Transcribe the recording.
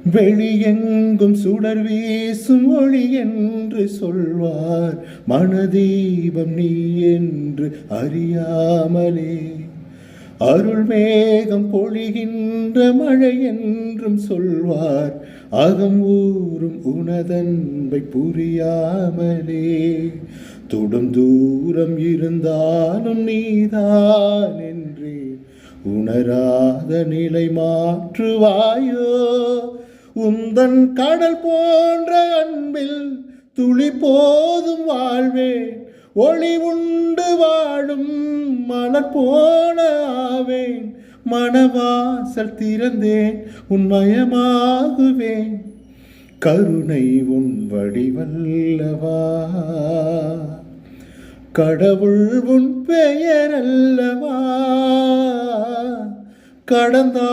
வெளியெங்கும் சுடர் வீசும் ஒளி என்று சொல்வார், மனதீபம் நீ என்று அறியாமலே. அருள் மேகம் பொழிகின்ற மழை என்றும் சொல்வார், அகம் ஊறும் உனதன்பை புரியாமலே. தொடும் தூரம் இருந்தாலும் நீதான் என்றே உணராத நிலை மாற்றுவாயோ. உந்தன் கடல் போன்ற அன்பில் துளி போதும் வாழ்வேன், ஒளி உண்டு வாழும் மலர் போல ஆவேன். மனவாசல் திறந்தேன் உன்மயமாகுவேன், கருணை உன் வடிவல்லவா. கடவுள் உன் பெயர் அல்லவா, கடந்தா